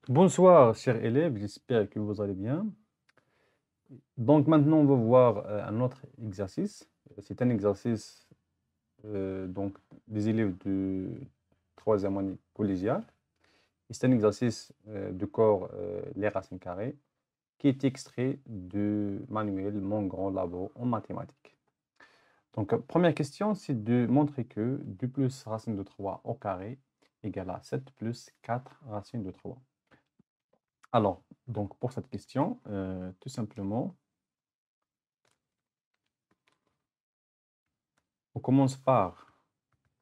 Bonsoir, chers élèves, j'espère que vous allez bien. Donc maintenant, on va voir un autre exercice. C'est un exercice donc, des élèves de troisième année collégiale. Et c'est un exercice de corps les racines carrées qui est extrait du manuel Mon grand labo en mathématiques. Donc, première question, c'est de montrer que 2 plus racine de 3 au carré égale à 7 plus 4 racine de 3. Alors, donc pour cette question, tout simplement, on commence par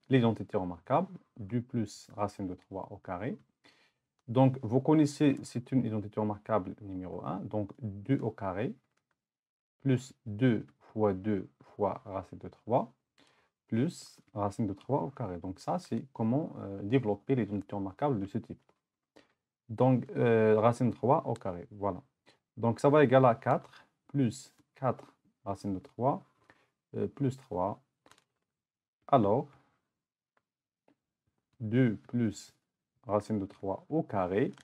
l'identité remarquable, 2 plus racine de 3 au carré. Donc, vous connaissez, c'est une identité remarquable numéro 1, donc 2 au carré, plus 2 fois 2 fois racine de 3, plus racine de 3 au carré. Donc ça, c'est comment développer l'identité remarquable de ce type. Donc, racine de 3 au carré, voilà. Donc, ça va égaler à 4, plus 4 racine de 3, plus 3. Alors, 2 plus racine de 3 au carré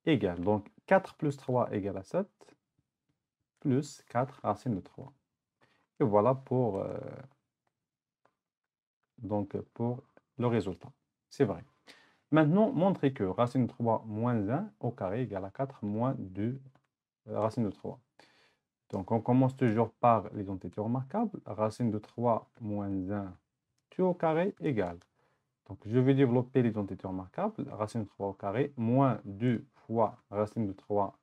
égale, donc 4 plus 3 égale à 7, plus 4 racine de 3. Et voilà pour le résultat. C'est vrai. Maintenant, montrez que racine de 3 moins 1 au carré égale à 4 moins 2 racine de 3. Donc, on commence toujours par l'identité remarquable. Racine de 3 moins 1 tout au carré égale. Donc, je vais développer l'identité remarquable. Racine de 3 au carré moins 2 fois racine de 3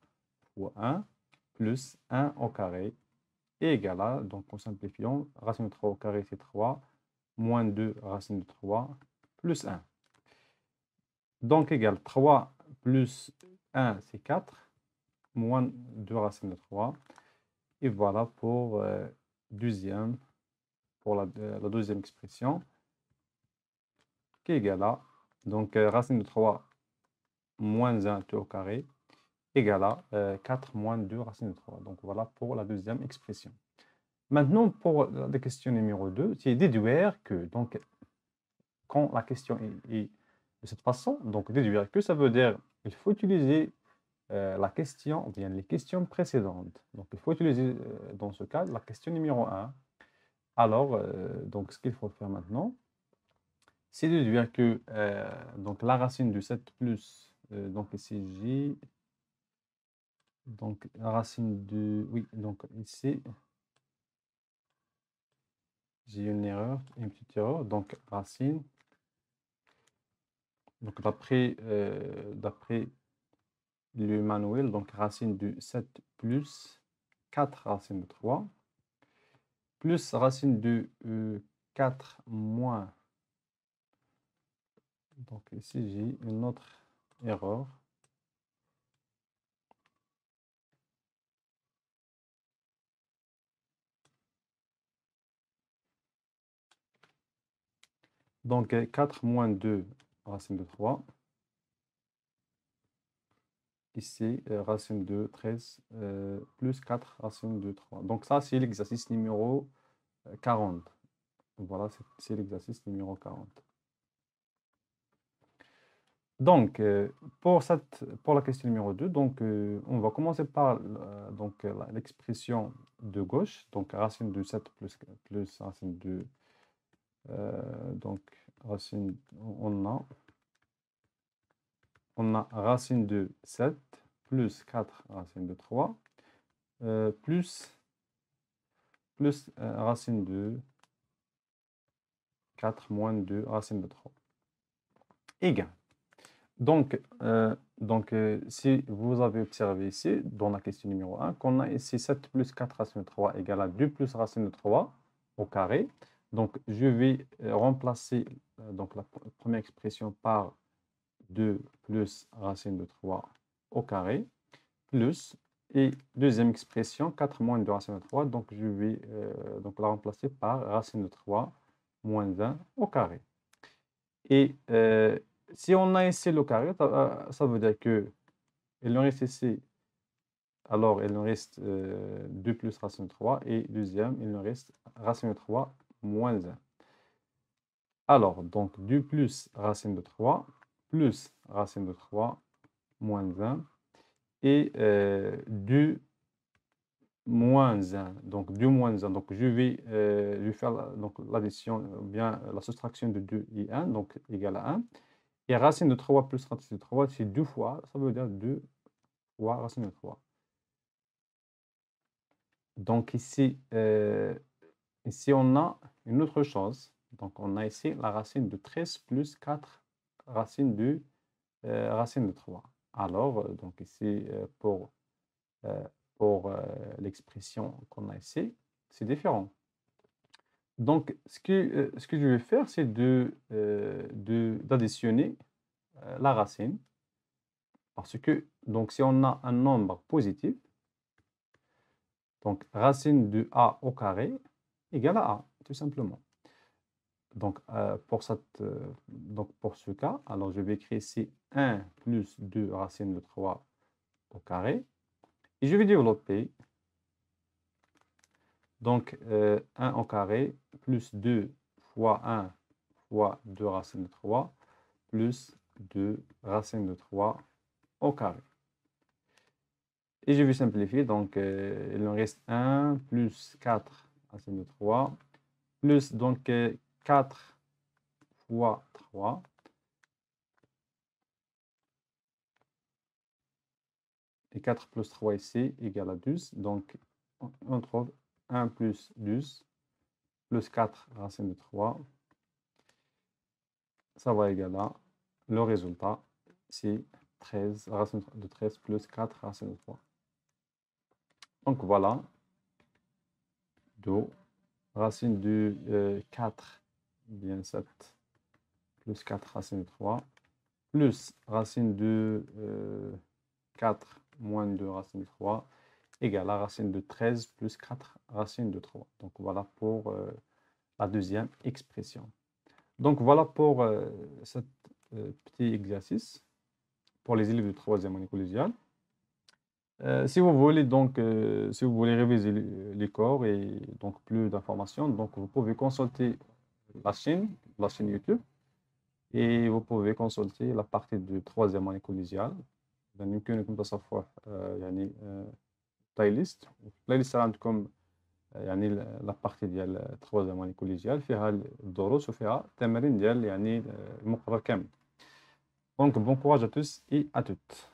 fois 1 plus 1 au carré est égal à, donc en simplifiant, racine de 3 au carré c'est 3, moins 2 racine de 3 plus 1. Donc égal 3 plus 1 c'est 4, moins 2 racine de 3. Et voilà pour, la deuxième expression qui est égale à, donc racine de 3 moins 1 tout au carré égale à 4 moins 2 racine de 3. Donc voilà pour la deuxième expression. Maintenant, pour la question numéro 2, c'est déduire que, donc, quand la question est de cette façon, donc déduire que, ça veut dire qu'il faut utiliser la question, ou bien les questions précédentes. Donc, il faut utiliser, dans ce cas, la question numéro 1. Alors, donc, ce qu'il faut faire maintenant, c'est déduire que donc, la racine de 7 plus, donc ici J, donc la racine de, oui, donc ici, j'ai une petite erreur, donc racine, donc d'après le manuel, donc racine de 7 plus 4 racine de 3, plus racine de 4 moins, donc ici j'ai une autre erreur. Donc 4 moins 2 racine de 3. Ici, racine de 13 plus 4 racine de 3. Donc ça, c'est l'exercice numéro 40. Voilà, c'est l'exercice numéro 40. Donc, pour la question numéro 2, donc, on va commencer par l'expression de gauche, donc racine de 7 plus racine de... donc, racine, on a racine de 7 plus 4 racine de 3, plus racine de 4 moins 2 racine de 3, égale. Donc, si vous avez observé ici, dans la question numéro 1, qu'on a ici 7 plus 4 racine de 3 égale à 2 plus racine de 3 au carré. Donc, je vais remplacer donc la première expression par 2 plus racine de 3 au carré, plus, et deuxième expression, 4 moins 2 racine de 3. Donc, je vais donc la remplacer par racine de 3 moins 1 au carré. Et si on a ici le carré, ça veut dire que il nous reste ici, alors il nous reste 2 plus racine de 3, et deuxième, il nous reste racine de 3 moins 1. Alors, donc, du plus racine de 3 plus racine de 3 moins 1 et du moins 1. Donc, du moins 1. Donc, je vais faire donc, l'addition, bien la soustraction de 2 et 1, donc égal à 1. Et racine de 3 plus racine de 3, c'est 2 fois, ça veut dire 2 fois racine de 3. Donc, ici, on a une autre chose. Donc, on a ici la racine de 13 plus 4 racine de 3. Alors, donc ici, pour l'expression qu'on a ici, c'est différent. Donc, ce que je vais faire, c'est d'additionner la racine. Parce que, donc, si on a un nombre positif, donc racine de a au carré égale à a, tout simplement. Donc, pour ce cas, alors je vais écrire ici 1 plus 2 racine de 3 au carré. Et je vais développer. Donc, 1 au carré plus 2 fois 1 fois 2 racine de 3 plus 2 racine de 3 au carré. Et je vais simplifier. Donc, il me reste 1 plus 4 racine de 3 plus donc 4 fois 3. Et 4 plus 3 ici égale à 12. Donc, on trouve 1 plus 12 plus 4 racine de 3. Ça va égaler à le résultat, c'est 13, racine de 13 plus 4 racine de 3. Donc voilà, do, racine de 4, bien 7, plus 4 racine de 3, plus racine de 4 moins 2 racine de 3, égale à racine de 13 plus 4 racine de 3. Donc voilà pour la deuxième expression. Donc voilà pour ce petit exercice pour les élèves de troisième année collégiale. Si vous voulez donc, si vous voulez réviser les cours et donc plus d'informations, donc vous pouvez consulter la chaîne YouTube et vous pouvez consulter la partie de troisième année collégiale. يعني يمكنكم تصفح يعني بلايليست عندكم يعني لا بارتي ديال troisième année collégiale فيها الدروس وفيها التمارين ديال يعني المقرر كامل. Donc bon courage à tous et à toutes.